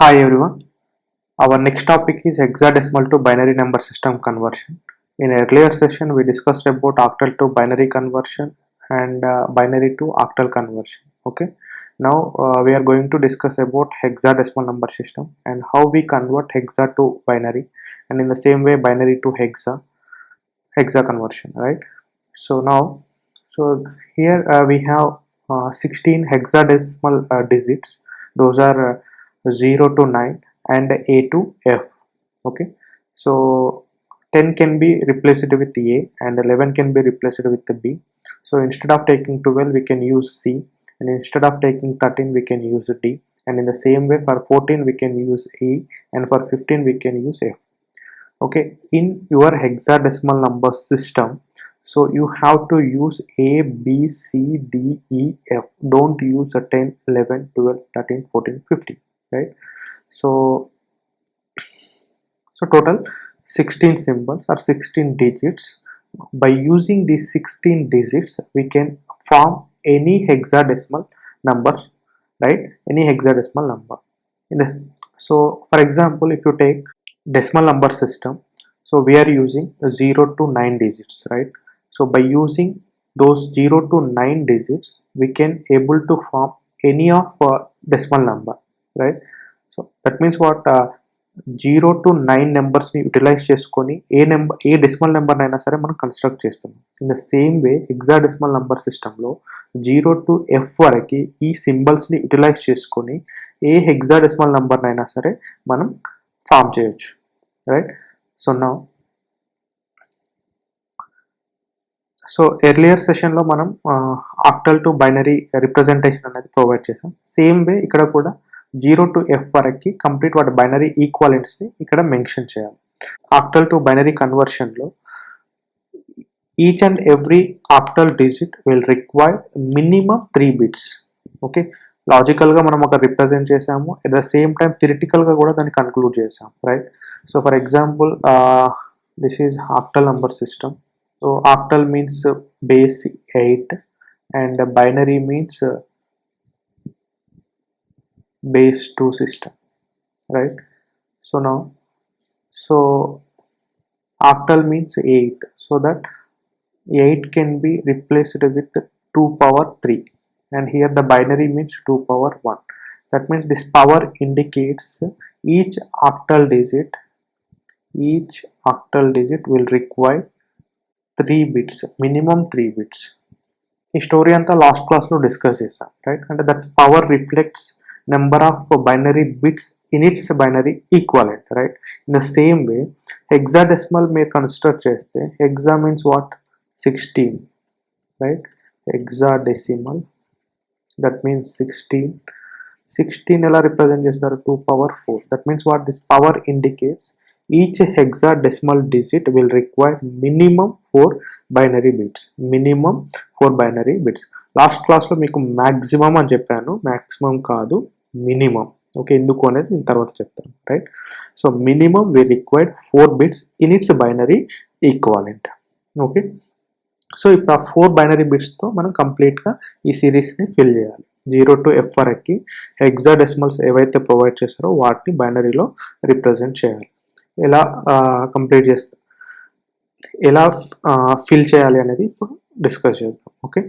Hi everyone. Our next topic is hexadecimal to binary number system conversion. In earlier session, we discussed about octal to binary conversion and binary to octal conversion. Okay. Now we are going to discuss about hexadecimal number system and how we convert hexa to binary, and in the same way binary to hexa conversion. Right. So now, so here we have 16 hexadecimal digits. Those are 0 to 9 and A to F. Okay, so 10 can be replaced with A and 11 can be replaced with B. So instead of taking 12 we can use C, and instead of taking 13 we can use D, and in the same way for 14 we can use E, and for 15 we can use F. Okay, in your hexadecimal number system, so you have to use A, B, C, D, E, F. Don't use a 10, 11, 12, 13, 14, 15, right? So total 16 symbols or 16 digits. By using these 16 digits we can form any hexadecimal number, right? Any hexadecimal number in the, so for example, if you take decimal number system, so we are using 0 to 9 digits, right? So by using those 0 to 9 digits we can able to form any of decimal number, right? So that means what, 0 to 9 నెంబర్స్ని utilise చేసుకొని ఏ decimal number అయినా సరే మనం construct చేస్తాం. In the same way hexadecimal number సిస్టంలో 0 టు F వరకు ఈ సింబల్స్ని utilise చేసుకొని ఏ హెక్సాడెసిమల్ నెంబర్ అయినా సరే మనం ఫామ్ చేయొచ్చు, right? So now, so earlier సెషన్లో మనం ఆక్టల్ టు బైనరీ రిప్రజెంటేషన్ అనేది ప్రొవైడ్ చేసాం. సేమ్ వే ఇక్కడ కూడా 0 టు ఎఫ్ వరకు కంప్లీట్ వాటి బైనరీ ఈక్వాలెంట్స్ని ఇక్కడ మెన్షన్ చేయాలి. ఆక్టల్ టు బైనరీ కన్వర్షన్లో each and every octal digit will require minimum 3 bits. Okay, లాజికల్గా మనం ఒక రిప్రజెంట్ చేసాము, అట్ ద సేమ్ టైం థిరిటికల్గా కూడా దాన్ని కన్క్లూడ్ చేసాం, right? So for example, this is octal number system. So octal means base 8 and binary means base 2 system, right? So now, so octal means 8, so that 8 can be replaced with 2 power 3, and here the binary means 2 power 1. That means this power indicates each octal digit will require 3 bits, minimum 3 bits. ఈ story అంతా last క్లాస్లో discuss చేస్తాం, right? అంటే that power reflects number of binary bits in its binary equivalent, right? In the same way hexadecimal మీరు construct చేస్తే hexa means what, 16, right? Hexadecimal that means 16 ఎలా represent చేస్తారు, 2 power 4. That means what, this power indicates each hexadecimal digit will require minimum 4 binary bits. Minimum 4 binary bits. Last క్లాస్లో మీకు maximum అని చెప్పాను, maximum కాదు, minimum. Okay, ఎందుకు అనేది నేను తర్వాత చెప్తాను, right? So minimum we required 4 bits in its binary equivalent. Okay, so ఇప్పుడు ఆ 4 బైనరీ బిట్స్తో మనం కంప్లీట్గా ఈ సిరీస్ని ఫిల్ చేయాలి. 0 టు ఎఫ్ వరకు హెక్సాడెసిమల్స్ ఏవైతే ప్రొవైడ్ చేస్తారో వాటిని బైనరీలో రిప్రజెంట్ చేయాలి. ఎలా కంప్లీట్ చేస్తా, ఎలా ఫిల్ చేయాలి అనేది ఇప్పుడు డిస్కస్ చేద్దాం. Okay,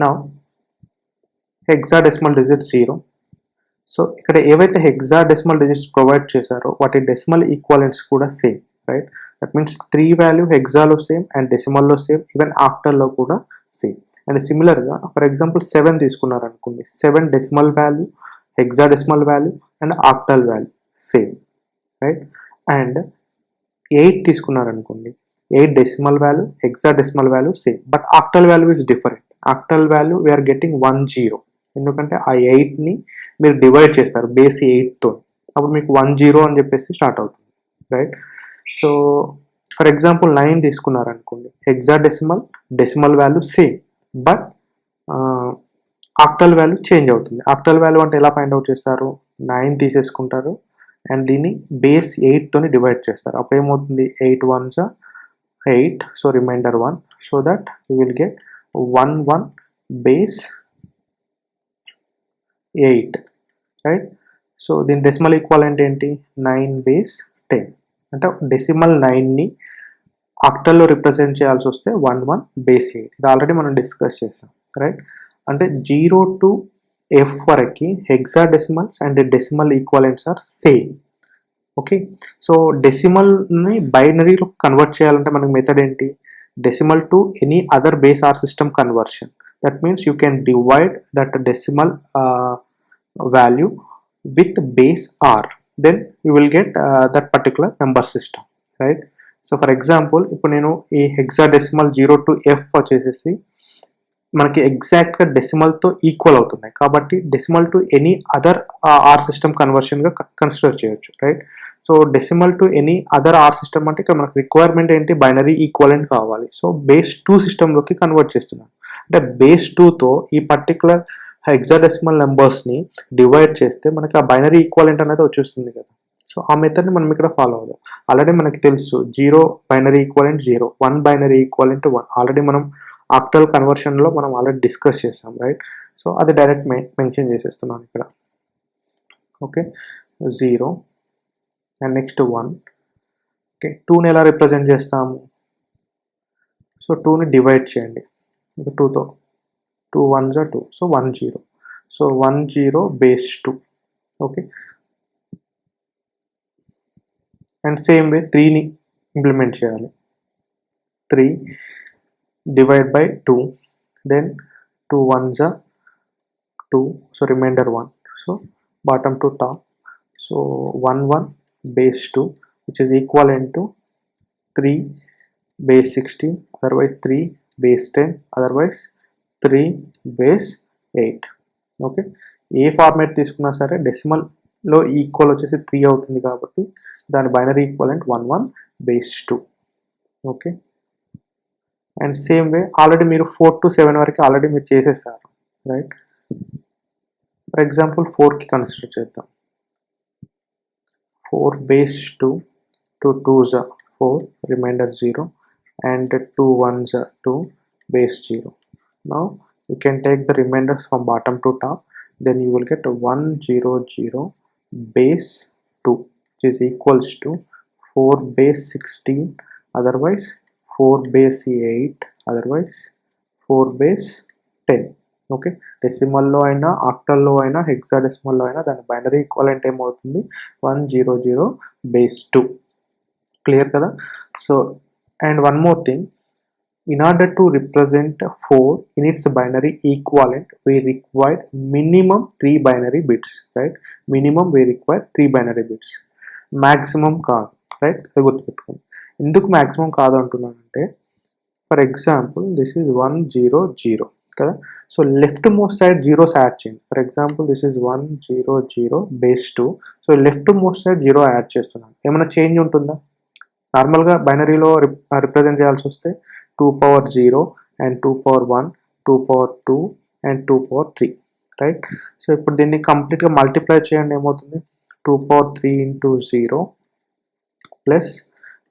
now hexadecimal digit 0. So ఇక్కడ ఏవైతే హెక్సాడెసిమల్ డిజిట్స్ ప్రొవైడ్ చేశారో వాటి డెసిమల్ ఈక్వాలెంట్స్ కూడా same, right? That means 3 value హెక్సాలో సేమ్ అండ్ డెసిమల్లో సేమ్, ఈవెన్ ఆక్టల్లో కూడా సేమ్. అండ్ సిమిలర్గా ఫర్ ఎగ్జాంపుల్ 7 తీసుకున్నారనుకోండి, 7 decimal value, hexadecimal value and octal value same, right? And 8 తీసుకున్నారనుకోండి, 8 decimal value, hexadecimal value same, but octal value is different. Octal value we are getting 10, ఎందుకంటే ఆ 8ని మీరు divide చేస్తారు base 8తో, అప్పుడు మీకు 10 అని చెప్పేసి స్టార్ట్ అవుతుంది, రైట్? సో ఫర్ ఎగ్జాంపుల్ 9 తీసుకున్నారనుకోండి, hexadecimal decimal value same, but octal value change అవుతుంది. ఆక్టల్ వాల్యూ అంటే ఎలా ఫైండ్ అవుట్ చేస్తారు, 9 తీసేసుకుంటారు అండ్ దీన్ని బేస్ 8తోని డివైడ్ చేస్తారు, అప్పుడు ఏమవుతుంది, 8 1s 8, so remainder 1, so that you will get 1 1 base 8, right. So దీని డెసిమల్ ఈక్వాలెంట్ ఏంటి, 9 బేస్ 10. అంటే డెసిమల్ 9ని ఆక్టల్లో రిప్రజెంట్ చేయాల్సి వస్తే 11 బేస్ 8. ఇది ఆల్రెడీ మనం డిస్కస్ చేసాం, రైట్. అంటే 0 to F వరకు hexadecimals and decimal equivalents are same. Okay. So డెసిమల్ని బైనరీలో కన్వర్ట్ చేయాలంటే మనకి మెథడ్ ఏంటి, decimal to any other base or system conversion. That means you can divide that decimal value with base r, then you will get that particular number system, right. So for example ఇప్పుడు నేను ఈ hexadecimal 0 to F వచ్చేసేసి మనకి ఎగ్జాక్ట్గా డెసిమల్తో equal అవుతున్నాయి కాబట్టి decimal to any other or system కన్వర్షన్గా consider చేయొచ్చు, right. So decimal to any other or system అంటే ఇక్కడ మనకు రిక్వైర్మెంట్ ఏంటి, బైనరీ ఈక్వలెంట్ కావాలి. సో బేస్ 2 సిస్టంలోకి కన్వర్ట్ చేస్తున్నాం. అంటే బేస్ 2తో ఈ పర్టికులర్ హెక్సాడెసిమల్ నెంబర్స్ని డివైడ్ చేస్తే మనకి ఆ బైనరీ ఈక్వలెంట్ అనేది వచ్చేస్తుంది కదా. సో ఆ మెథడ్ని మనం ఇక్కడ ఫాలో అవుదాం. ఆల్రెడీ మనకి తెలుసు 0 binary equivalent 0, 1 binary equivalent 1. Already మనం ఆక్టల్ కన్వర్షన్లో మనం ఆల్రెడీ డిస్కస్ చేసాం, రైట్. సో అది డైరెక్ట్ మెన్షన్ చేసేస్తున్నాను ఇక్కడ. Okay, 0 and next 1. ఓకే, 2ని ఎలా రిప్రజెంట్ చేస్తాము, సో 2ని డివైడ్ చేయండి 2తో, 2 1s are 2, so 1 0. So 1 0 base 2. Okay, and same way 3ని ఇంప్లిమెంట్ చేయాలి. 3 divide by 2, then 2 1s are 2, so remainder 1. So bottom to top, so 1 1 base 2 which is equivalent to 3 base 16, otherwise 3 base 10, otherwise 3 base 8. Okay, A format తీసుకున్నా సరే డెసిమల్లో equal వచ్చేసి 3 అవుతుంది కాబట్టి దాని binary equivalent 1 1 base 2. Okay, and same way already మీరు 4 to 7 వరకు already మీరు చేసేసారు, రైట్. ఫర్ ఎగ్జాంపుల్ 4కి కన్సిడర్ చేద్దాం. 4 base 2, 2 2s are 4, remainder 0, and 2 1s are 2 base 0. Now you can take the remainders from bottom to top, then you will get 1 0 0 base 2 which is equals to 4 base 16, otherwise 4 base 8, otherwise 4 base 10. Okay, డెసిమల్లో అయినా ఆక్టల్లో అయినా హెక్సాడెసిమల్లో అయినా దాని binary equivalent ఏమవుతుంది, 1 0 0 base 2. Clear కదా. So and one more thing, in order to represent 4 in its binary equivalent, we require minimum 3 binary bits, right. Minimum we require 3 binary bits, maximum కాదు, right. అది గుర్తుపెట్టుకోండి. ఎందుకు మ్యాక్సిమం కాదు అంటున్నానంటే, for example this is 1 0 0 కదా. So left most side zeros add చేయండి. For example this is 1 0 0 base 2. So left most side 0 add చేస్తున్నాను, ఏమైనా చేంజ్ ఉంటుందా? నార్మల్గా బైనరీలో రిప్రజెంట్ చేయాల్సి వస్తే 2 power 0 and 2 power 1, 2 power 2 and 2 power 3, right. So ఇప్పుడు దీన్ని కంప్లీట్గా మల్టిప్లై చేయండి, ఏమవుతుంది, 2 power 3 into 0 plus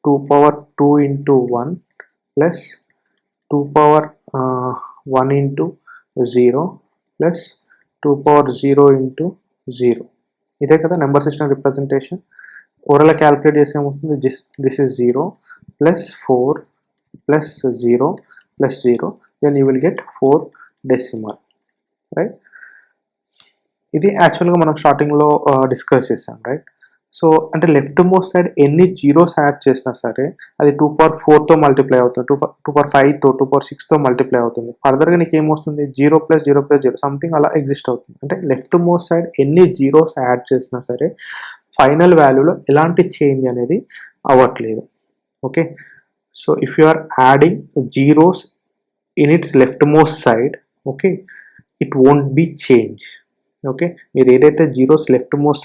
2 power 2 into 1 plus 2 power 1 into 0 plus 2 power 0 into 0. ఇదే కదా number system representation. Overall calculate చేస్తే ఏమవుతుంది, this is 0 plus 4 plus 0 plus 0, then you will get 4 decimal, right. ఇది యాక్చువల్గా మనం స్టార్టింగ్లో డిస్కస్ చేసాం, రైట్. సో అంటే లెఫ్ట్ మోస్ట్ సైడ్ ఎన్ని జీరోస్ యాడ్ చేసినా సరే అది 2 power 4తో మల్టిప్లై అవుతుంది, 2 power 5తో, 2 power 6తో మల్టిప్లై అవుతుంది. ఫర్దర్గా నీకు ఏమొస్తుంది, 0 plus 0 plus 0 సంథింగ్ అలా ఎగ్జిస్ట్ అవుతుంది. అంటే లెఫ్ట్ మోస్ట్ సైడ్ ఎన్ని జీరోస్ యాడ్ చేసినా సరే ఫైనల్ వాల్యూలో ఎలాంటి చేంజ్ అనేది అవ్వట్లేదు. Okay, so if you are adding zeros in its leftmost side, okay, it won't be change. Okay, మీరు ఏదైతే జీరోస్ లెఫ్ట్ మోస్ట్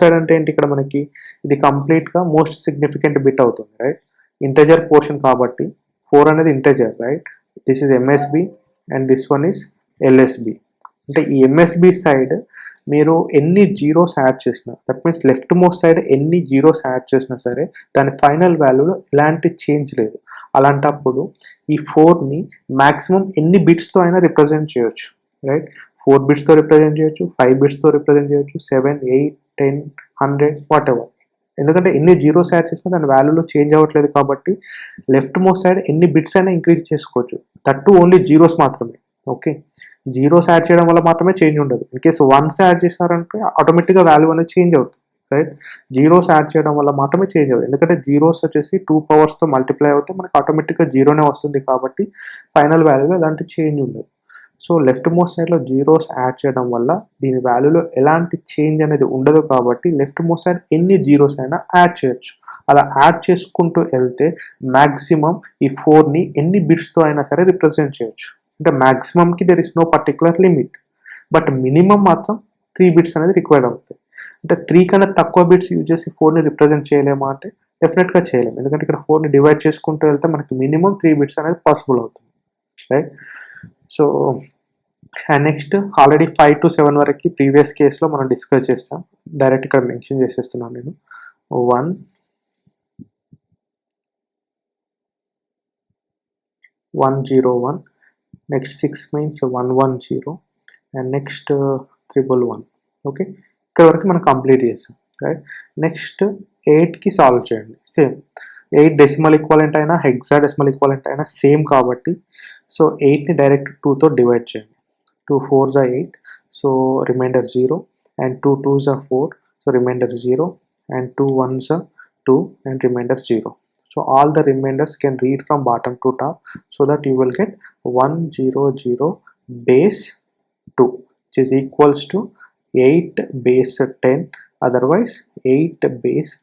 సైడ్ అంటే ఏంటి, ఇక్కడ మనకి ఇది కంప్లీట్గా మోస్ట్ సిగ్నిఫికెంట్ బిట్ అవుతుంది, రైట్. ఇంటెజర్ పోర్షన్ కాబట్టి 4 అనేది integer, right. This is MSB and this one is LSB. అంటే ఈ ఎంఎస్బి సైడ్ మీరు ఎన్ని జీరోస్ యాడ్ చేసినా, that means left most side ఎన్ని జీరోస్ యాడ్ చేసినా సరే దాని ఫైనల్ వాల్యూలో ఎలాంటి చేంజ్ లేదు. అలాంటప్పుడు ఈ 4ని మ్యాక్సిమం ఎన్ని బిట్స్తో అయినా రిప్రజెంట్ చేయొచ్చు, రైట్. 4 బిట్స్తో రిప్రజెంట్ చేయొచ్చు, 5 బిట్స్తో రిప్రజెంట్ చేయొచ్చు, 7, 8, 10, 100 వాట్ ఎవర్. ఎందుకంటే ఎన్ని జీరోస్ యాడ్ చేసినా దాని వాల్యూలో చేంజ్ అవ్వట్లేదు కాబట్టి లెఫ్ట్ మోస్ట్ సైడ్ ఎన్ని బిట్స్ అయినా ఇంక్రీజ్ చేసుకోవచ్చు. దట్ ఓన్లీ జీరోస్ మాత్రమే. ఓకే, జీరోస్ యాడ్ చేయడం వల్ల మాత్రమే చేంజ్ ఉండదు. ఇన్ కేసు వన్స్ యాడ్ చేశారంటే ఆటోమేటిక్గా వాల్యూ అనేది చేంజ్ అవుతుంది, రైట్. జీరోస్ యాడ్ చేయడం వల్ల మాత్రమే చేంజ్ అవుతుంది, ఎందుకంటే జీరోస్ వచ్చేసి 2 పవర్స్తో మల్టిప్లై అవుతే మనకి ఆటోమేటిక్గా జీరోనే వస్తుంది కాబట్టి ఫైనల్ వాల్యూలో ఎలాంటి చేంజ్ ఉండదు. సో లెఫ్ట్ మోస్ట్ సైడ్లో జీరోస్ యాడ్ చేయడం వల్ల దీని వాల్యూలో ఎలాంటి చేంజ్ అనేది ఉండదు కాబట్టి లెఫ్ట్ మోస్ట్ సైడ్ ఎన్ని జీరోస్ అయినా యాడ్ చేయొచ్చు. అలా యాడ్ చేసుకుంటూ వెళ్తే మ్యాక్సిమం ఈ 4ని ఎన్ని బిట్స్తో అయినా సరే రిప్రజెంట్ చేయొచ్చు. అంటే మ్యాక్సిమంకి there is no particular limit, but minimum మాత్రం 3 బిట్స్ అనేది రిక్వైర్డ్ అవుతాయి. అంటే 3 కన్నా తక్కువ బిట్స్ యూజ్ చేసి 4ని రిప్రజెంట్ చేయలేమా అంటే డెఫినెట్గా చేయలేము, ఎందుకంటే ఇక్కడ 4ని డివైడ్ చేసుకుంటూ వెళ్తే మనకి మినిమం 3 బిట్స్ అనేది పాసిబుల్ అవుతుంది, right. So and next already 5 to 7 వరకు ప్రీవియస్ కేసులో మనం డిస్కస్ చేస్తాం. డైరెక్ట్ ఇక్కడ మెన్షన్ చేసేస్తున్నాను నేను. 1 101, next 6 means 110 and next 111. Okay, ఇక్కడ వరకు మనం కంప్లీట్ చేస్తాం, రైట్. నెక్స్ట్ 8కి సాల్వ్ చేయండి. సేమ్ 8 డెసిమల్ ఈక్వాలెంట్ అయినా హెక్సాడెసిమల్ ఈక్వాలెంట్ అయినా సేమ్ కాబట్టి సో 8ని డైరెక్ట్ 2తో డివైడ్ చేయండి. 2 4s are 8, so remainder 0, and 2 2s are 4, so remainder 0, and 2 1s are 2 and remainder 0. So all the remainders can read from bottom to top, so that you will get 100 base 2, which is equals to 8 base 10, otherwise 8 base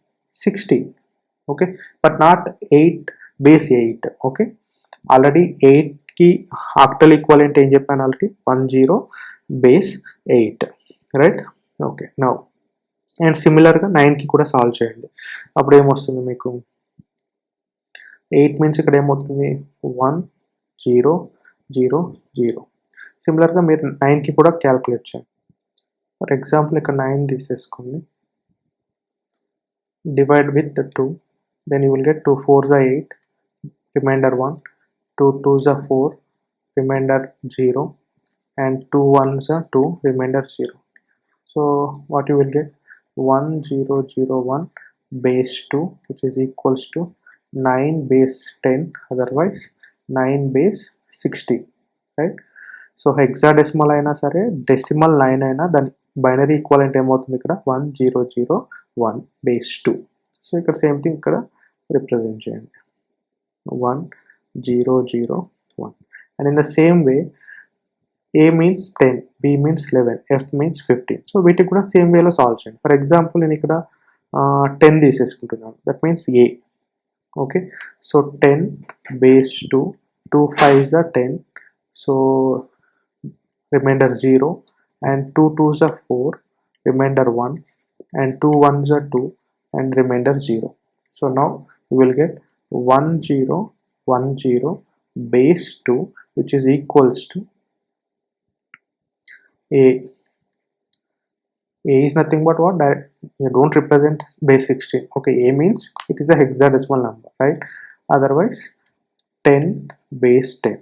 16. Okay, but not 8 base 8. Okay, already 8కి octal equivalent ఏం చెప్పాను already, 10 base 8, right. Okay, now and సిమిలర్గా 9కి కూడా solve చేయండి. అప్పుడు ఏమొస్తుంది మీకు, 8 మీన్స్ ఇక్కడ ఏమవుతుంది 1 0 0 0. సిమిలర్గా మీరు 9కి కూడా క్యాల్కులేట్ చేయండి. ఫర్ ఎగ్జాంపుల్ ఇక్కడ 9 తీసేసుకోండి, divide with 2, then you will get 2 4s are 8, remainder 1, 2 2s are 4, remainder 0, and 2 1s are 2, remainder 0. So what you will get, 1001 base 2, which is equals to 9 base 10, otherwise 9 base 60, right. So hexadecimal అయినా సరే decimal 9 అయినా దాని binary equivalent ఏమవుతుంది ఇక్కడ 1001 base 2. So ఇక్కడ same thing ఇక్కడ represent చేయండి 1001, and in the same way A means 10, B means 11, F means 15. So వీటికి కూడా సేమ్ వేలో సాల్వ్ చేయండి. ఫర్ ఎగ్జాంపుల్ నేను ఇక్కడ 10 తీసేసుకుంటున్నాను, that means A. Okay, so 10 base 2, 2 5s are 10, సో remainder 0, and 2 2s are 4, remainder 1, and 2 1s are 2, and remainder 0. So now you will get 1010 base 2, which is equals to A. A is nothing but what? You don't represent base 16. Okay, A means it is a hexadecimal number, right? Otherwise 10 base 10.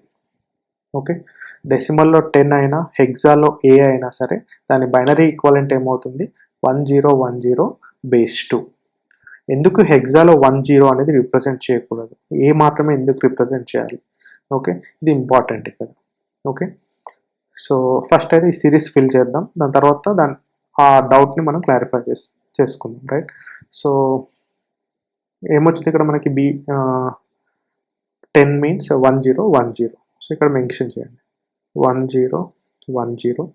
Okay, డెసిమల్లో 10 అయినా హెక్సాలో ఏ అయినా సరే దాని binary equivalent ఏమవుతుంది 1010 base 2. ఎందుకు హెక్సాలో 10 అనేది represent చేయకూడదు, ఏ మాత్రమే ఎందుకు రిప్రజెంట్ చేయాలి? ఓకే, ఇది ఇంపార్టెంట్ ఇక్కడ. ఓకే, సో ఫస్ట్ అయితే ఈ సిరీస్ ఫిల్ చేద్దాం, దాని తర్వాత ఆ డౌట్ని మనం క్లారిఫై చేసుకుందాం, రైట్. సో ఏమొచ్చింది ఇక్కడ మనకి 10 మీన్స్ 1010. సో ఇక్కడ మెన్షన్ చేయండి 1010.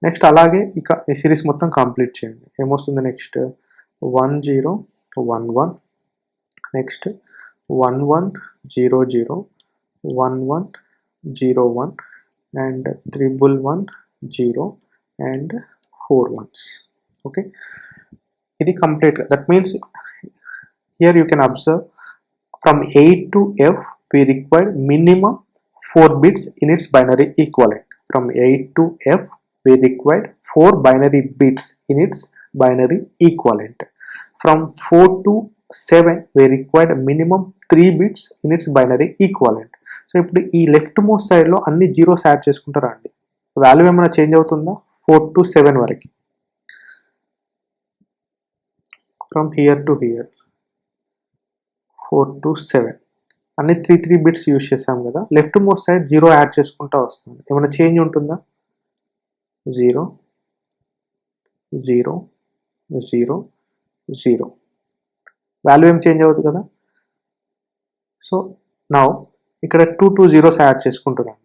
నెక్స్ట్ అలాగే ఇక ఈ సిరీస్ మొత్తం కంప్లీట్ చేయండి. ఏమొస్తుంది next 1011, next 1100, 1101, and 1110 and 4 ones. Okay, ఇది complete. That means here you can observe from A to F we require minimum 4 bits in its binary equivalent. From A to F we required 4 binary bits in its binary equivalent. From 4 to 7 we required minimum 3 bits in its binary equivalent. So ఇప్పుడు ఈ left most సైడ్లో అన్ని zeros add చేసుకుంటారా అండి? Value ఏమైనా change అవుతుందా? 4 to 7 వరకు, from here to hear 4 to 7 అన్ని 3 బిట్స్ యూజ్ చేసాం కదా. లెఫ్ట్ మోస్ట్ సైడ్ 0 యాడ్ చేసుకుంటా వస్తుంది. ఏమైనా చేంజ్ ఉంటుందా? 0 0 0 0, వాల్యూ ఏం చేంజ్ అవుతుంది కదా. సో నౌ ఇక్కడ 2 zeros యాడ్ చేసుకుంటున్నాం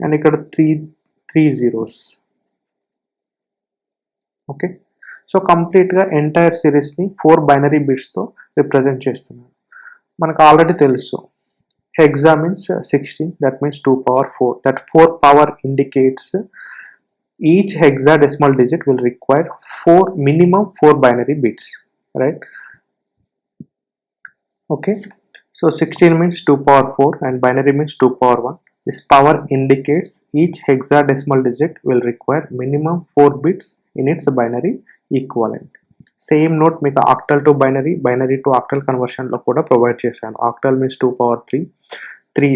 అండ్ ఇక్కడ 3 zeros. ఓకే, సో కంప్లీట్గా ఎంటైర్ సిరీస్ని 4 బైనరీ బిట్స్తో రిప్రజెంట్ చేస్తున్నాను. మనకు ఆల్రెడీ తెలుసు hexa means 16, that means 2 power 4. That 4 power indicates each hexadecimal digit will require minimum 4 binary bits, right? Okay, so 16 means 2 power 4 and binary means 2 power 1. This power indicates each hexadecimal digit will require minimum 4 bits in its binary equivalent. Same note మీకు octal to binary, binary to octal conversion లో కూడా provide చేశాను. Octal means 2 power 3.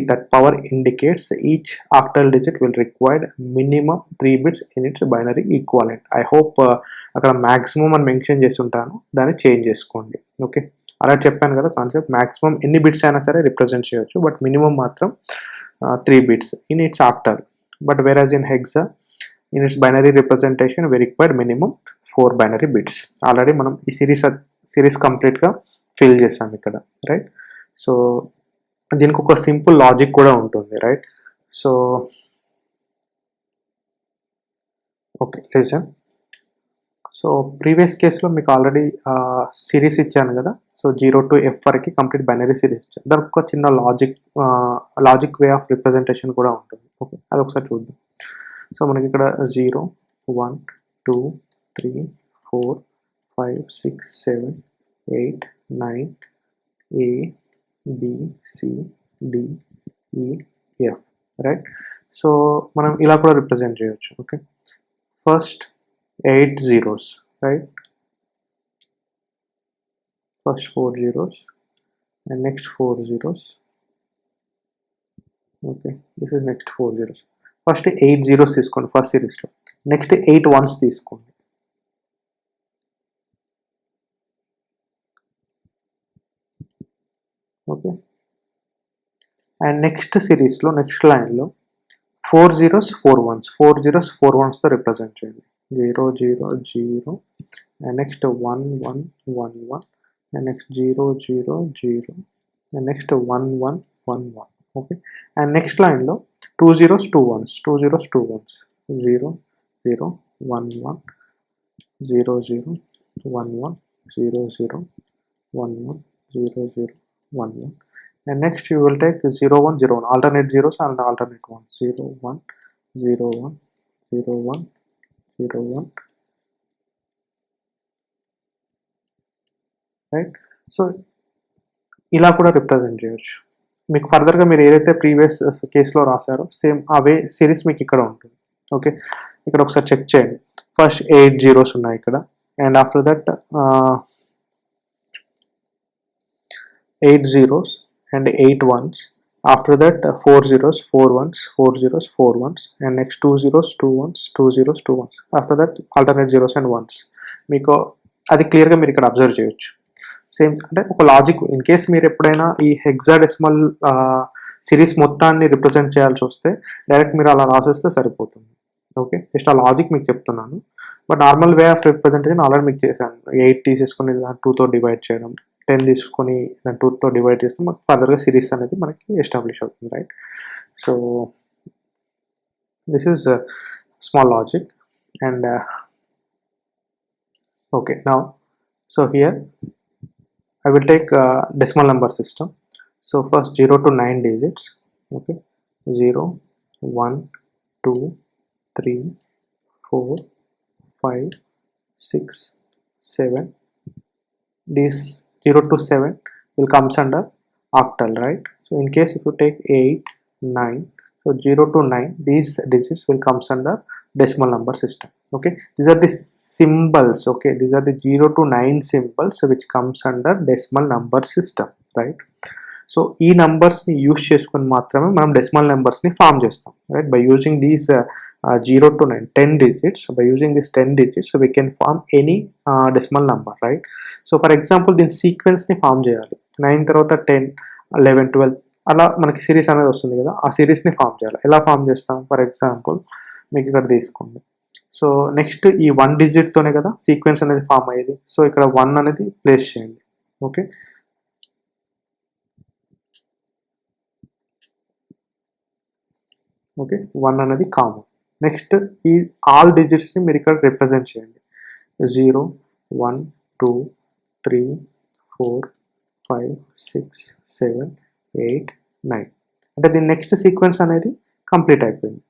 That power indicates each octal digit will require minimum 3 bits in its binary equivalent. I hope అక్కడ maximum అని mention చేసి ఉంటాను, దాన్ని change చేసుకోండి. ఓకే, అలా చెప్పాను కదా కాన్సెప్ట్. మ్యాక్సిమం ఎన్ని బిట్స్ అయినా సరే రిప్రజెంట్ చేయొచ్చు, బట్ మినిమం మాత్రం 3 bits in its octal. But whereas in hexa, in its binary representation, we require minimum 4 binary bits. Already మనం ఈ సిరీస్ కంప్లీట్గా ఫిల్ చేసాం ఇక్కడ, రైట్? సో దీనికి ఒక సింపుల్ లాజిక్ కూడా ఉంటుంది, right? So okay, listen. So previous కేసులో మీకు ఆల్రెడీ సిరీస్ ఇచ్చాను కదా. సో 0 to F వరకు కంప్లీట్ బైనరీ సిరీస్ ఇచ్చాను. దానికి ఒక చిన్న లాజిక్ వే ఆఫ్ రిప్రజెంటేషన్ కూడా ఉంటుంది. ఓకే, అది ఒకసారి చూద్దాం. సో మనకి ఇక్కడ 0 1 2 3 4 5 6 7 8 9 A B C D E F, right? So మనం ఇలా కూడా రిప్రజెంట్ చేయొచ్చు. Okay, first 8 zeros, right? First 4 zeros and next 4 zeros. Okay, this is next 4 zeros. First 8 zeros తీసుకోండి ఫస్ట్ సిరీస్లో, నెక్స్ట్ 8 ones తీసుకోండి. ఓకే, అండ్ నెక్స్ట్ సిరీస్లో next లైన్లో 4 zeros 4 ones, 4 zeros 4 onesతో represent చేయండి. 0 0 0 and next 1 1 1 1 and next 0 0 0 and next 1 1 1 1. Okay, and next line lo 2 zeros 2 ones, 2 zeros 2 ones, 0 0 1 1 0 0 1 1 0 0 1 1 0 0 1 1. And next you will take 0 1 0 1, alternate zeros and alternate 1, 0 1 0 1 0 1 0 1, right? So ఇలా కూడా represent చేయొచ్చు. మీకు ఫర్దర్గా మీరు ఏదైతే previous కేసులో రాశారో సేమ్ అవే సిరీస్ మీకు ఇక్కడ ఉంటుంది. ఓకే, ఇక్కడ ఒకసారి చెక్ చేయండి. ఫస్ట్ 8 zeros ఉన్నాయి ఇక్కడ, and after that 8 zeros and 8 ones. After that 4 zeros 4 ones, 4 zeros 4 ones, and next 2 zeros 2 ones, 2 zeros 2 ones. After that alternate zeros and ones. మీకు అది క్లియర్గా మీరు ఇక్కడ అబ్జర్వ్ చేయొచ్చు. సేమ్ అంటే ఒక లాజిక్. ఇన్ కేస్ మీరు ఎప్పుడైనా ఈ హెక్సాడెసిమల్ సిరీస్ మొత్తాన్ని రిప్రజెంట్ చేయాల్సి వస్తే డైరెక్ట్ మీరు అలా రాసేస్తే సరిపోతుంది. ఓకే, జస్ట్ ఆ లాజిక్ మీకు చెప్తున్నాను. But normal way of representation already మీకు చేశాను. 8 తీసేసుకొని 2తో డివైడ్ చేయడం, 10 తీసుకొని దాన్ని 2తో డివైడ్ చేస్తే మనకు ఫర్దర్గా సిరీస్ అనేది మనకి ఎస్టాబ్లిష్ అవుతుంది, right? So this is small logic. And okay, now so here I will take decimal number system. So first 0 to 9 digits. Okay, 0 1 2 3 4 5 6 7. These 0 to 7 will comes under octal, right? So in case if you take 8 9, so 0 to 9, these digits will comes under decimal number system. Okay, these are the symbols. Okay, these are the 0 to 9 symbols which comes under decimal number system, right? So ఈ నంబర్స్ని use చేసుకొని మాత్రమే మనం decimal నెంబర్స్ని form చేస్తాం, right? By using these 0 to 9 10 digits, by using this 10 digits we can form any decimal number, right? So for example దీని సీక్వెన్స్ని form చేయాలి, 9 తర్వాత 10 11 12 అలా మనకి సిరీస్ అనేది వస్తుంది కదా, ఆ సిరీస్ని ఫామ్ చేయాలి. ఎలా ఫామ్ చేస్తాం? ఫర్ ఎగ్జాంపుల్ మీకు ఇక్కడ తీసుకోండి. సో నెక్స్ట్ ఈ 1 డిజిట్తోనే కదా సీక్వెన్స్ అనేది ఫామ్ అయ్యేది. సో ఇక్కడ 1 అనేది ప్లేస్ చేయండి. ఓకే, ఓకే 1 అనేది కామన్. నెక్స్ట్ ఈ ఆల్ డిజిట్స్ని మీరు ఇక్కడ రిప్రజెంట్ చేయండి. 0 1 2 3 4 5 6 7 8 9 అంటే దీని నెక్స్ట్ సీక్వెన్స్ అనేది కంప్లీట్ అయిపోయింది.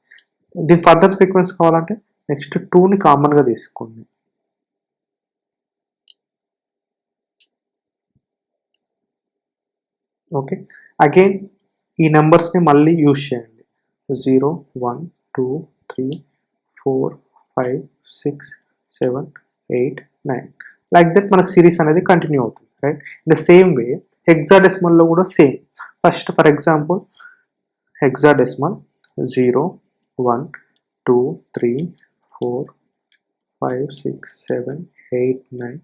దీని ఫర్దర్ సీక్వెన్స్ కావాలంటే నెక్స్ట్ 2ని కామన్గా తీసుకోండి. ఓకే, అగైన్ ఈ నెంబర్స్ని మళ్ళీ యూజ్ చేయండి. 0 1 2 3 4 5 6 7 8 9 లైక్ దట్ మనకు సిరీస్ అనేది కంటిన్యూ అవుతుంది, right? In the same way హెక్సాడెసిమల్లో కూడా same. First for example hexadecimal 0 1 2 3 4 5 6 7 8 9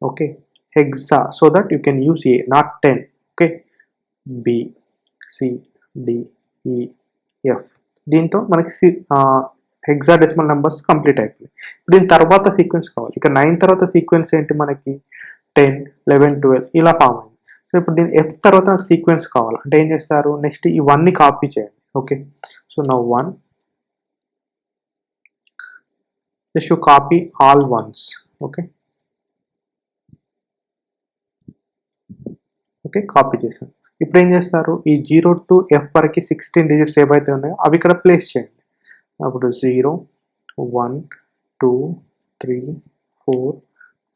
okay, hexa, so that you can use A, not 10. okay, B C D E F. దీంతో మనకి హెక్సాడెసిమల్ నెంబర్స్ కంప్లీట్ అయిపోయి. దీని తర్వాత సీక్వెన్స్ కావాలి. ఇక 9 తర్వాత సీక్వెన్స్ ఏంటి మనకి? 10 11 12 ఇలా ఫామ్ అయింది. సో ఇప్పుడు దీని F తర్వాత నాకు సీక్వెన్స్ కావాలి అంటే ఏం చేస్తారు? నెక్స్ట్ ఈ 1ని కాపీ చేయండి. ఓకే, సో నా 1 just you copy all ones. okay, okay copy చేశాను. ఇప్పుడు ఏం చేస్తారు? ఈ 0 to F వరకు 16 డిజిట్స్ ఏవైతే ఉన్నాయో అవి ఇక్కడ ప్లేస్ చేయండి. అప్పుడు 0 1 2 3 4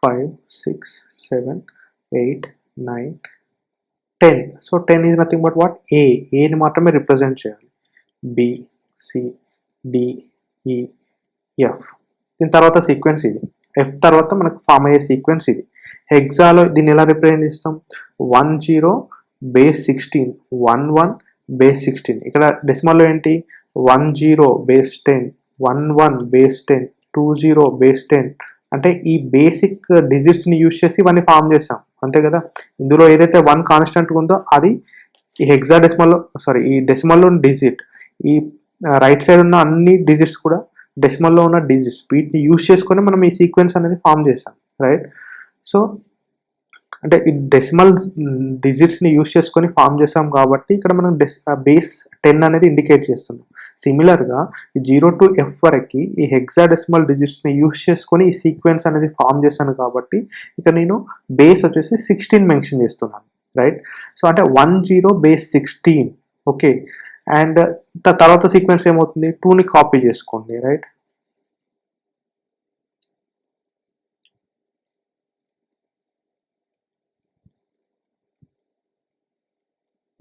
5 6 7 8 9 10. So 10 is nothing but what? ఏని మాత్రమే రిప్రజెంట్ చేయాలి. B C D E F. దీని తర్వాత సీక్వెన్స్ ఇది. F తర్వాత మనకు ఫామ్ అయ్యే సీక్వెన్స్ ఇది. హెక్సాలో దీన్ని ఎలా రిప్రజెంట్ చేస్తాం? 1 0 బేస్ 16 1 1 బేస్ 16. ఇక్కడ డెసిమల్లో ఏంటి? 1 0 బేస్ 10 1 1 బేస్ 10 2 0 బేస్ 10 అంటే ఈ బేసిక్ డిజిట్స్ని యూజ్ చేసి ఇవన్నీ ఫామ్ చేస్తాం, అంతే కదా? ఇందులో ఏదైతే 1 కాన్స్టెంట్గా ఉందో అది ఈ హెక్సాడెసిమల్లో ఈ డెసిమల్లో డిజిట్. ఈ రైట్ సైడ్ ఉన్న అన్ని డిజిట్స్ కూడా డెసిమల్లో ఉన్న డిజిట్స్. వీటిని యూజ్ చేసుకొని మనం ఈ సీక్వెన్స్ అనేది ఫామ్ చేస్తాం, రైట్? సో అంటే ఈ డెసిమల్ డిజిట్స్ని యూజ్ చేసుకొని ఫామ్ చేసాం కాబట్టి ఇక్కడ మనం బేస్ 10 అనేది ఇండికేట్ చేస్తున్నాం. సిమిలర్గా ఈ 0 to F వరకు ఈ హెక్సాడెసిమల్ డిజిట్స్ని యూజ్ చేసుకొని ఈ సీక్వెన్స్ అనేది ఫామ్ చేశాను కాబట్టి ఇక్కడ నేను బేస్ వచ్చేసి 16 మెన్షన్ చేస్తున్నాను, రైట్? సో అంటే 1 0 బేస్ 16. ఓకే, అండ్ తర్వాత సీక్వెన్స్ ఏమవుతుంది? 2ని కాపీ చేసుకోండి, రైట్?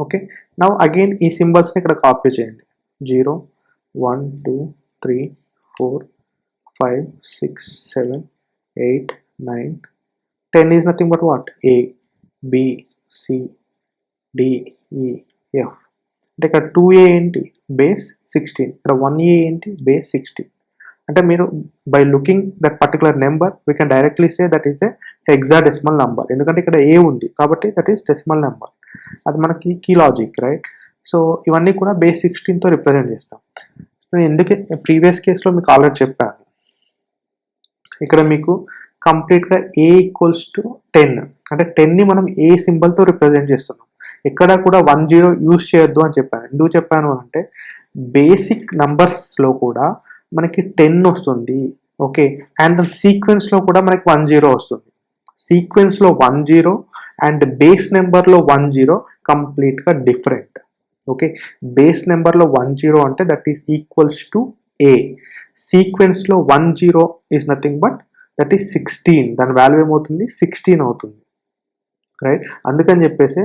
ఓకే, నౌ అగైన్ ఈ సింబల్స్ని ఇక్కడ కాపీ చేయండి. 0 1 2 3 4 5 6 7 8 9 10 is nothing but what? A B C D E F. అంటే ఇక్కడ 2A ఏంటి? బేస్ 16. ఇక్కడ 1A ఏంటి? బేస్ 16. అంటే మీరు by looking that particular number we can directly say that is a hexadecimal number. ఎందుకంటే ఇక్కడ ఏ ఉంది కాబట్టి దట్ ఈస్ డెసిమల్ నెంబర్. అది మనకి కీ లాజిక్, రైట్? సో ఇవన్నీ కూడా బేస్ 16తో రిప్రజెంట్ చేస్తాం. ఎందుకే ప్రీవియస్ కేసులో మీకు ఆల్రెడీ చెప్పాను, ఇక్కడ మీకు కంప్లీట్గా A = 10 అంటే 10ని మనం ఏ సింబల్తో రిప్రజెంట్ చేస్తున్నాం. ఎక్కడ కూడా 1 0 యూజ్ చేయొద్దు అని చెప్పాను. ఎందుకు చెప్పాను అంటే బేసిక్ నంబర్స్లో కూడా మనకి 10 వస్తుంది, ఓకే, అండ్ సీక్వెన్స్లో కూడా మనకి 1 0 వస్తుంది. సీక్వెన్స్లో 1 0 అండ్ బేస్ నెంబర్లో 1 0 కంప్లీట్గా డిఫరెంట్. ఓకే, బేస్ నెంబర్లో 1 0 అంటే that is equals to A. సీక్వెన్స్లో 1 0 is nothing but that is 16. దాని వాల్యూ ఏమవుతుంది? 16 అవుతుంది, రైట్? అందుకని చెప్పేసి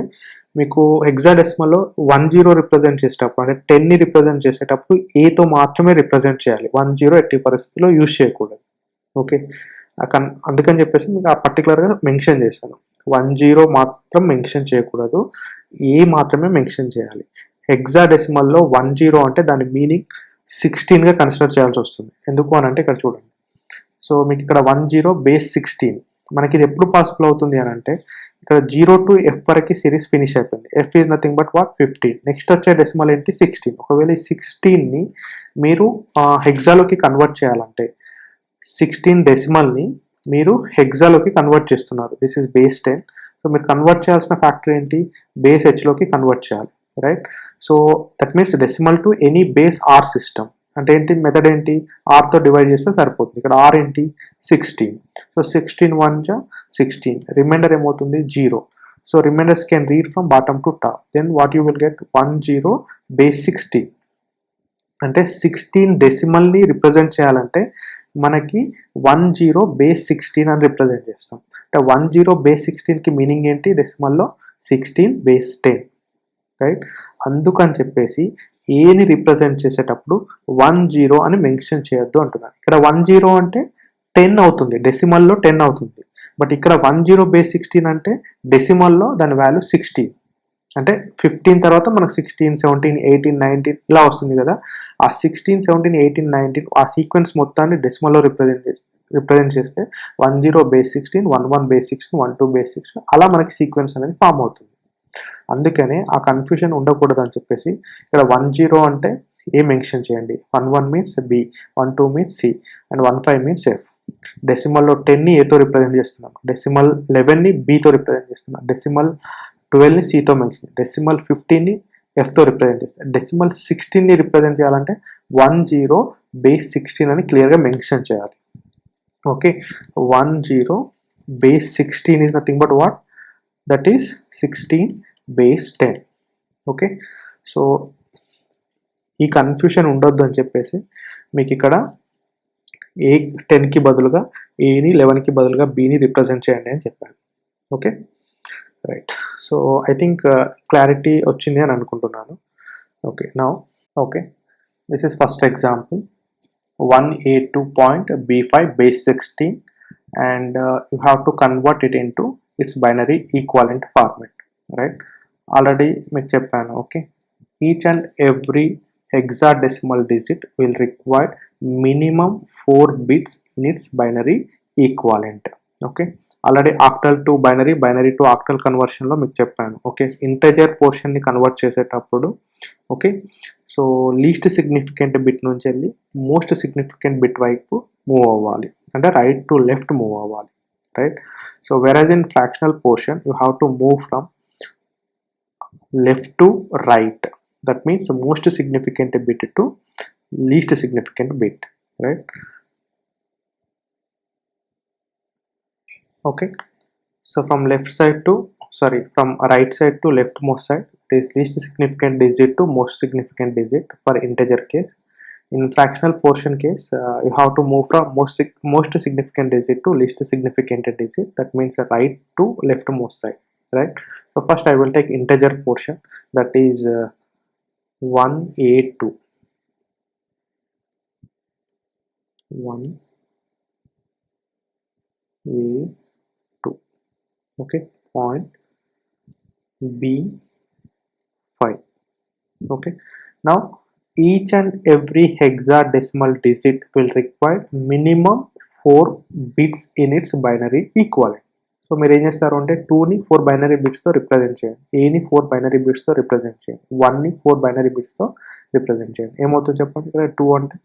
మీకు హెక్సాడెసిమల్లో 1 0 రిప్రజెంట్ చేసేటప్పుడు అంటే 10ని రిప్రజెంట్ చేసేటప్పుడు ఏతో మాత్రమే రిప్రజెంట్ చేయాలి. 1 0 ఎట్టి పరిస్థితిలో యూజ్ చేయకూడదు. ఓకే, అందుకని చెప్పేసి మీకు ఆ పర్టికులర్గా మెన్షన్ చేశాను. 10 మాత్రం మెన్షన్ చేయకూడదు, ఏ మాత్రమే మెన్షన్ చేయాలి. హెక్సాడెసిమల్లో 10 అంటే దాని మీనింగ్ 16గా కన్సిడర్ చేయాల్సి వస్తుంది. ఎందుకు అని అంటే ఇక్కడ చూడండి. సో మీకు ఇక్కడ 10 బేస్ 16, మనకి ఇది ఎప్పుడు పాసిబుల్ అవుతుంది అని అంటే ఇక్కడ 0 to f వరకు సిరీస్ ఫినిష్ అయిపోయింది. f is nothing but what 15. Next వచ్చే డెసిమల్ ఏంటి 16. ఒకవేళ ఈ 16ని మీరు హెక్సాలోకి కన్వర్ట్ చేయాలంటే 16 డెసిమల్ని మీరు హెక్సాలోకి కన్వర్ట్ చేస్తున్నారు. This is base 10. సో మీరు కన్వర్ట్ చేయాల్సిన ఫ్యాక్టర్ ఏంటి, బేస్ హెచ్లోకి కన్వర్ట్ చేయాలి, right. So that means decimal to any base or system. అంటే ఏంటి మెథడ్ ఏంటి, ఆర్తో డివైడ్ చేస్తే సరిపోతుంది. ఇక్కడ ఆర్ ఏంటి 16. సో 16 1 16, రిమైండర్ ఏమవుతుంది 0. So remainders can read from bottom to top. Then what you will get 10 base 16. అంటే 16 డెసిమల్ని రిప్రజెంట్ చేయాలంటే మనకి 10 బేస్ 16 అని రిప్రజెంట్ చేస్తాం. అంటే 10 బేస్ 16కి మీనింగ్ ఏంటి డెసిమల్లో 16 బేస్ 10, రైట్. అందుకని చెప్పేసి ఏని రిప్రజెంట్ చేసేటప్పుడు 10 అని మెన్షన్ చేయొద్దు అంటున్నాను. ఇక్కడ 10 అంటే 10 అవుతుంది, డెసిమల్లో 10 అవుతుంది. బట్ ఇక్కడ 10 బేస్ 16 అంటే డెసిమల్లో దాని వాల్యూ 16. అంటే 15 తర్వాత మనకు 16 17 18 19 ఇలా వస్తుంది కదా. ఆ 16 17 18 19 ఆ సీక్వెన్స్ మొత్తాన్ని డెసిమల్లో రిప్రజెంట్ చేస్తే 10 బేస్ 16 11 బేస్ 16 12 బేస్ 16 అలా మనకి సీక్వెన్స్ అనేది ఫామ్ అవుతుంది. అందుకనే ఆ కన్ఫ్యూజన్ ఉండకూడదు అని చెప్పేసి ఇక్కడ 10 అంటే ఏ మెన్షన్ చేయండి. 11 means B, 12 means C and 15 means F. డెసిమల్లో 10ని ఏతో రిప్రజెంట్ చేస్తున్నాం, డెసిమల్ 11ని బితో రిప్రజెంట్ చేస్తున్నాం, డెసిమల్ 12ని సితో మెన్షన్, డెసిమల్ 15ని ఎఫ్తో రిప్రజెంట్ చేస్తాం. డెసిమల్ 16ని రిప్రజెంట్ చేయాలంటే 10 బేస్ 16 అని క్లియర్గా మెన్షన్ చేయాలి. Okay, 10 base 16 is nothing but what, that is 16 base 10. Okay, so ఈ కన్ఫ్యూషన్ ఉండొద్దు అని చెప్పేసి మీకు ఇక్కడ ఏ 10కి బదులుగా ఏని 11కి బదులుగా బిని రిప్రజెంట్ చేయండి అని చెప్పాను. Okay, right. So I think clarity వచ్చింది అని అనుకుంటున్నాను. Okay, now okay, this is first example 182.b5 base 16 and you have to convert it into its binary equivalent format, right. Already మీకు చెప్పాను. Okay, each and every hexadecimal digit will require minimum 4 bits in its binary equivalent. Okay, already octal to binary, binary to octal కన్వర్షన్లో మీకు చెప్పాను. Okay, integer పోర్షన్ని convert చేసేటప్పుడు okay, so least significant bit నుంచి వెళ్ళి most significant bit వైపు move అవ్వాలి, అంటే రైట్ టు లెఫ్ట్ మూవ్ అవ్వాలి, right. So whereas in fractional portion you have to move from left to right. That means most significant bit to least significant bit, right. Okay, so from left side to from right side to leftmost side, it is least significant digit to most significant digit for integer case. In fractional portion case you have to move from most significant digit to least significant digit. That means right to leftmost side, right. So first I will take integer portion, that is 1a2 okay, point b5. okay, now each and every hexadecimal digit will require minimum 4 bits in its binary equivalent. So మీరు ఏం చేస్తారు అంటే 2ని 4 binary బిట్స్తో represent చేయండి, ఏని 4 binary బిట్స్తో represent చేయండి, 1ని 4 binary బిట్స్తో represent చేయండి. ఏమవుతుందో చెప్పండి. ఇక్కడ 2 అంటే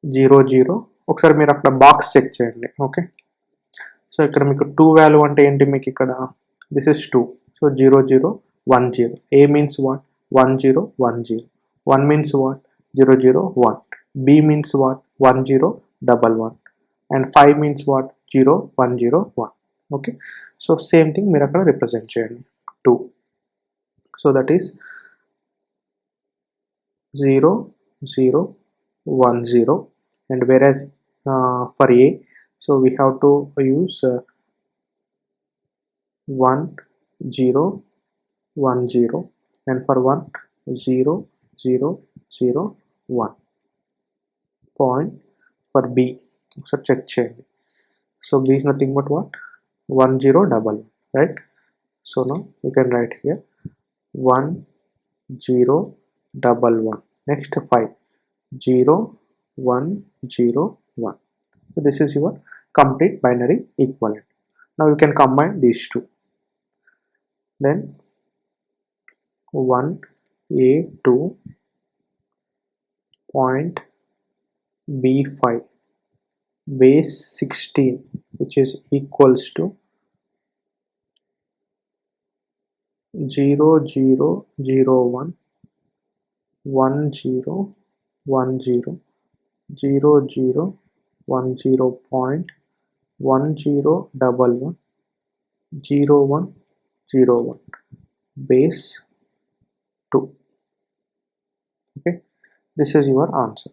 0 0. ఒకసారి మీరు అక్కడ బాక్స్ చెక్ చేయండి. ఓకే, సో ఇక్కడ మీకు 2 వాల్యూ అంటే ఏంటి, మీకు ఇక్కడ this is 2. So 0 0 1 0. A means what, 1 0 1 0. 1 means what, 0 0 1. B means what, 1 0 1 1. And 5 means what, 0 1 0 1. Okay, so same thing మీరు అక్కడ రిప్రజెంట్ చేయండి 2. So that is 0 0 1 0. And whereas for A, so we have to use 1 0 1 0, and for 1 0 0 0 1. Point for B, so check చేయండి. So B is nothing but what? 1011, right? So now you can write here 1011. Next 5, 0 1 0 1. So this is your complete binary equivalent. Now you can combine these two. Then 1A2 point B5 base 16, which is equals to 0 0 0 1 1 0 1 0 0 0 1 0 point 1 0 11 0 1 0 1 base 2. Okay, this is your answer.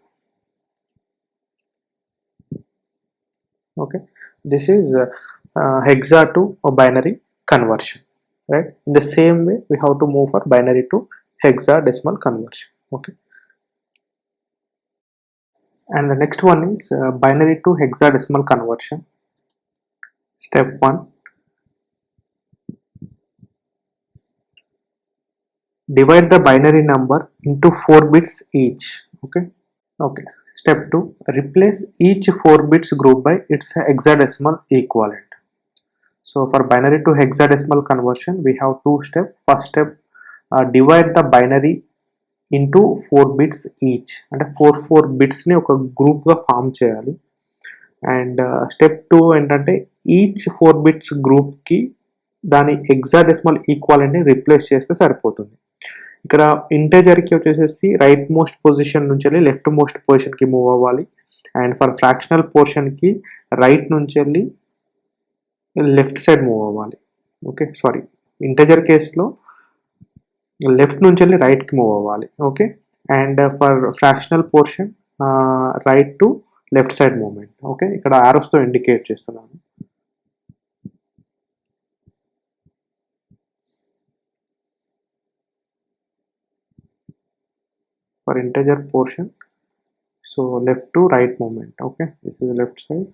Okay, this is hexa to a binary conversion, right? In the same way we have to move for binary to hexadecimal conversion. Okay, and the next one is binary to hexadecimal conversion. Step 1, divide the binary number into 4 bits each. Okay, step 2, replace each 4 bits group by its hexadecimal equivalent. So for binary to hexadecimal conversion we have two steps. First step, divide the binary into 4 bits each, అంటే 4 బిట్స్ని ఒక గ్రూప్గా form చేయాలి. And step 2 ఏంటంటే each 4 bits గ్రూప్కి దాని hexadecimal ఈక్వాలెంట్ని replace చేస్తే సరిపోతుంది. ఇక్కడ ఇంటెజర్కి వచ్చేసేసి రైట్ మోస్ట్ పొజిషన్ నుంచి వెళ్ళి లెఫ్ట్ మోస్ట్ పొజిషన్కి మూవ్ అవ్వాలి. అండ్ ఫర్ ఫ్రాక్షనల్ పోర్షన్కి రైట్ నుంచి వెళ్ళి లెఫ్ట్ సైడ్ మూవ్ అవ్వాలి. ఓకే, సారీ, ఇంటెజర్ కేసులో లెఫ్ట్ నుంచి వెళ్ళి రైట్కి మూవ్ అవ్వాలి. Okay, and for fractional portion right to left side movement. Okay, ఇక్కడ ఆరోస్తో ఇండికేట్ చేస్తున్నాను. For integer portion, so left to right movement. Okay, this is left side,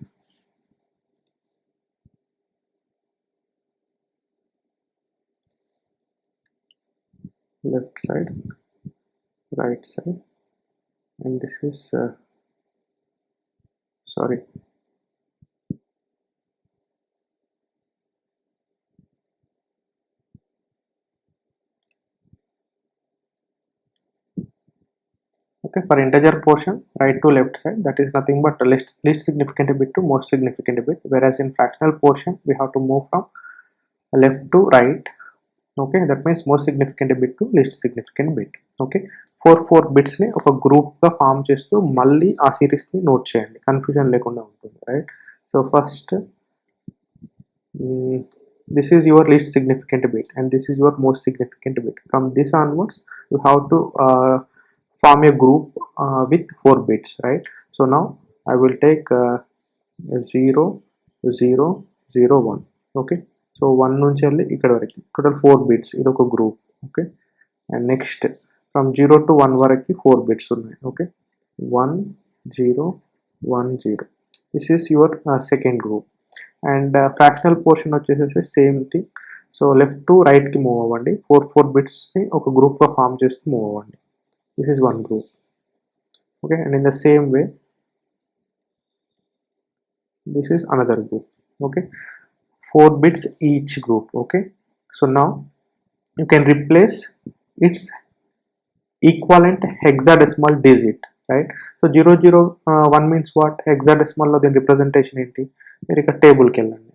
left side, right side, and this is sorry, okay, for integer portion right to left side, that is nothing but least significant bit to most significant bit, whereas in fractional portion we have to move from left to right. Okay, that means most significant bit to least significant bit. Okay, 4 bits ని ఒక group గా form చేస్తూ మళ్ళీ ఆ series ని note చేయండి, confusion లేకుండా ఉంటుంది, right? So first this is your least significant bit and this is your most significant bit. From this onwards you have to form a group with 4 bits, right? So now I will take 0 0 0 1. Okay, so 1 నుంచి వెళ్ళి ఇక్కడ వరకు total 4 bits, ఇది ఒక group. Okay, and next from 0 to 1 వరకు 4 bits ఉన్నాయి. Okay, 1 0 1 0, this is your second group. And fractional portion వచ్చేసేసి same thing. So left to రైట్కి మూవ్ అవ్వండి, 4 బిట్స్ని ఒక గ్రూప్గా ఫామ్ చేస్తూ మూవ్ అవ్వండి. This is one group. Okay, and in the same way this is another group. Okay, 4 bits each group. Okay, so now you can replace its equivalent hexadecimal digit, right? So 0 0 1 means what? Hexadecimal లో దీని representation ఏంటి? మీరు ఇక్కడ టేబుల్కి వెళ్ళండి.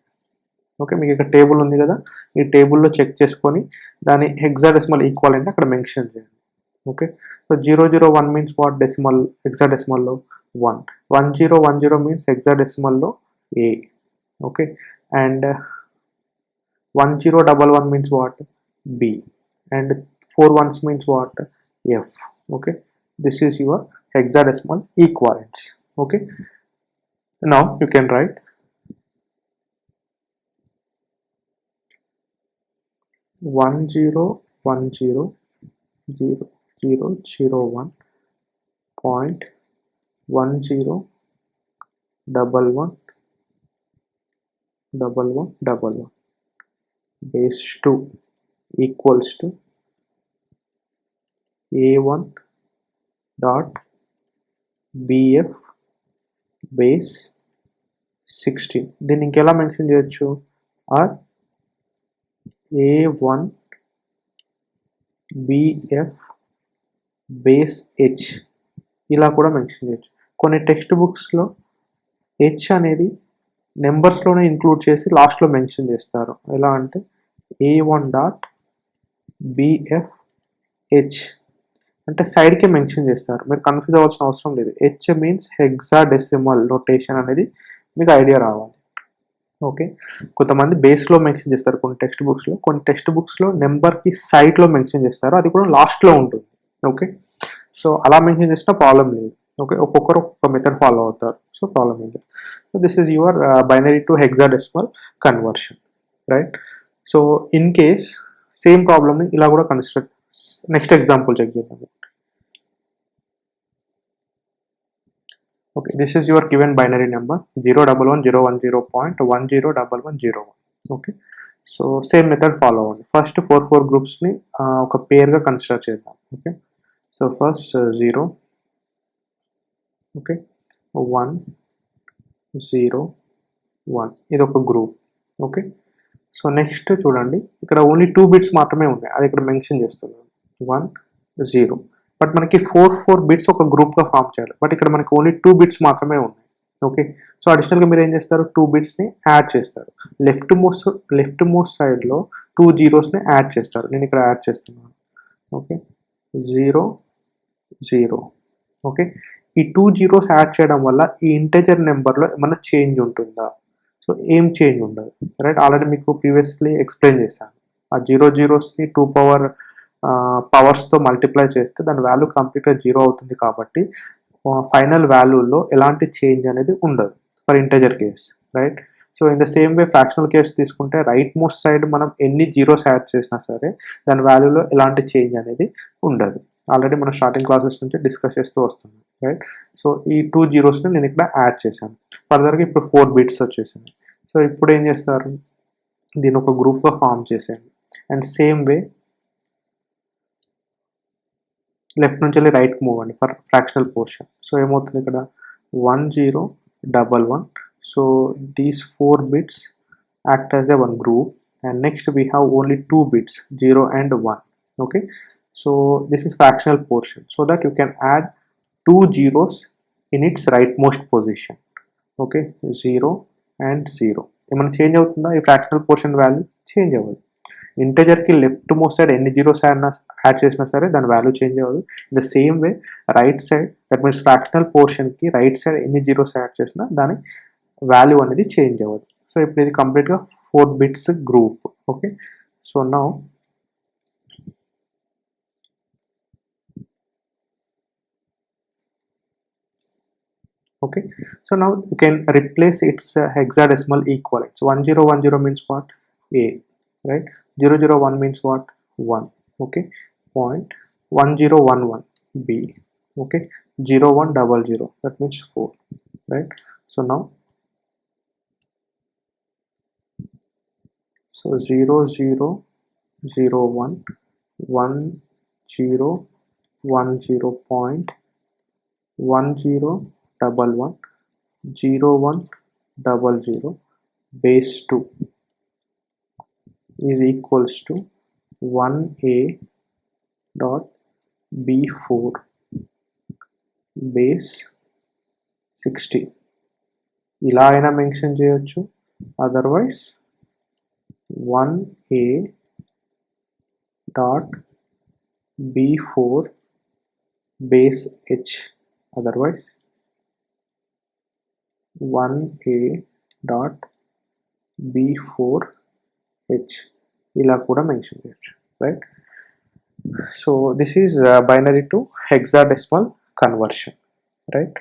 Okay, మీకు ఇక్కడ table ఉంది కదా, ఈ టేబుల్లో చెక్ చేసుకొని దాని హెక్సాడెసిమల్ ఈక్వాలెంట్ అక్కడ మెన్షన్ చేయండి. Okay, so 0 0 1 means what? Decimal, హెక్సాడెసిమల్లో 1. 1 0 1 0 మీన్స్ హెక్సాడెసిమల్లో A. Okay, and 1 0 1 1 means what? B, and 4 ones means what? F. Okay, this is your hexadecimal equivalents. Okay, now you can write 1 0 1 0 0 0 0 1 point 1 0 1 1 1111 base 2 equals to A1 dot BF base 16. దీన్ని ఇంకెలా mention చేయొచ్చు? Are A1 BF base H ఇలా కూడా mention చేయొచ్చు. కొన్ని text బుక్స్లో H అనేది నెంబర్స్లోనే include చేసి లాస్ట్లో మెన్షన్ చేస్తారు. ఎలా అంటే A1 డాట్ BF హెచ్ అంటే సైడ్కే మెన్షన్ చేస్తారు. మీరు కన్ఫ్యూజ్ అవ్వాల్సిన అవసరం లేదు. హెచ్ మీన్స్ హెక్సాడెసిమల్ నోటేషన్ అనేది మీకు ఐడియా రావాలి. ఓకే, కొంతమంది బేస్లో మెన్షన్ చేస్తారు కొన్ని టెక్స్ట్ బుక్స్లో నెంబర్కి సైడ్లో మెన్షన్ చేస్తారు, అది కూడా లాస్ట్లో ఉంటుంది. ఓకే, సో అలా మెన్షన్ చేసిన ప్రాబ్లం లేదు. ఓకే, ఒక్కొక్కరు ఒక్కొక్క మెథడ్ ఫాలో అవుతారు, సో ప్రాబ్లం లేదు. So this is your binary to hexadecimal conversion, right? So in case same ప్రాబ్లమ్ని ఇలా కూడా కన్స్ట్రక్ట్, నెక్స్ట్ ఎగ్జాంపుల్ చెక్ చేద్దాం. Okay, this is your given binary number 0110110.101101. Okay, so same method follow on. First 4 groups ni oka pair ga construct chedam. Okay, so first 0, okay, 1 0 1 ఇది ఒక group. Okay, so next చూడండి, ఇక్కడ only 2 bits మాత్రమే ఉన్నాయి, అది ఇక్కడ mention చేస్తున్నాను 1 0. But మనకి 4 బిట్స్ ఒక గ్రూప్గా ఫామ్ చేయాలి, బట్ ఇక్కడ మనకి ఓన్లీ 2 బిట్స్ మాత్రమే ఉన్నాయి. ఓకే, సో అడిషనల్గా మీరు ఏం చేస్తారు, 2 బిట్స్ని యాడ్ చేస్తారు. లెఫ్ట్ మోస్ట్ సైడ్లో 2 జీరోస్ని యాడ్ చేస్తారు. నేను ఇక్కడ యాడ్ చేస్తున్నాను. ఓకే, 0 0. ఓకే, ఈ 2 జీరోస్ యాడ్ చేయడం వల్ల ఈ ఇంటెజర్ నెంబర్లో ఏమైనా చేంజ్ ఉంటుందా? సో ఏం చేంజ్ ఉండదు, రైట్? ఆల్రెడీ మీకు ప్రీవియస్లీ ఎక్స్ప్లెయిన్ చేశాను. ఆ జీరోస్ని 2 పవర్స్తో మల్టిప్లై చేస్తే దాని వాల్యూ కంప్లీట్గా 0 అవుతుంది. కాబట్టి ఫైనల్ వాల్యూలో ఎలాంటి చేంజ్ అనేది ఉండదు for integer case, right? So in the same way fractional case తీసుకుంటే రైట్ మోస్ట్ సైడ్ మనం ఎన్ని జీరోస్ యాడ్ చేసినా సరే దాని వాల్యూలో ఎలాంటి చేంజ్ అనేది ఉండదు. ఆల్రెడీ మనం స్టార్టింగ్ క్లాసెస్ నుంచి డిస్కస్ చేస్తూ వస్తున్నాం, రైట్? సో ఈ 2 జీరోస్ని నేను ఇక్కడ యాడ్ చేశాను. ఫర్దర్గా ఇప్పుడు 4 బిట్స్ వచ్చేసింది. సో ఇప్పుడు ఏం చేస్తారు, దీని ఒక గ్రూప్గా ఫామ్ చేసేయండి. అండ్ సేమ్ వే లెఫ్ట్ నుంచి వెళ్ళి రైట్కి మూవ్ అండి ఫర్ ఫ్రాక్షనల్ పోర్షన్. సో ఏమవుతుంది ఇక్కడ 1 0 1 1. So these 4 bits act as a one group, and next we have only 2 bits 0 and 1. Okay, so this is fractional portion, so that you can add 2 zeros in its rightmost position. Okay, 0 and 0 ఏమైనా change అవుతుందా? ఈ fractional portion value change అవ్వదు. ఇంటెజర్కి left most side ఎన్ని zeros add చేసినా సరే దాని value change అవ్వదు. In the same way right side, that means fractional పోర్షన్కి రైట్ సైడ్ ఎన్ని జీరోస్ యాడ్ చేసినా దాని వాల్యూ అనేది చేంజ్ అవ్వదు. సో ఇప్పుడు ఇది కంప్లీట్గా 4 bits group. Okay, so now okay, so now you can replace its hexadecimal equivalents. 1010 means what? A, right? 001 means what? 1. Okay, point 1011 B. Okay, 0100, that means 4, right? So now, so 0001 1010 point 1011 0100 base 2 is equals to 1a dot b4 base 60. ఇలా అయినా mention చేయొచ్చు, otherwise 1a dot b4 base h, otherwise 1a dot b4 h ఇలా కూడా mention చేయొచ్చు, right? So this is binary to hexadecimal conversion, right?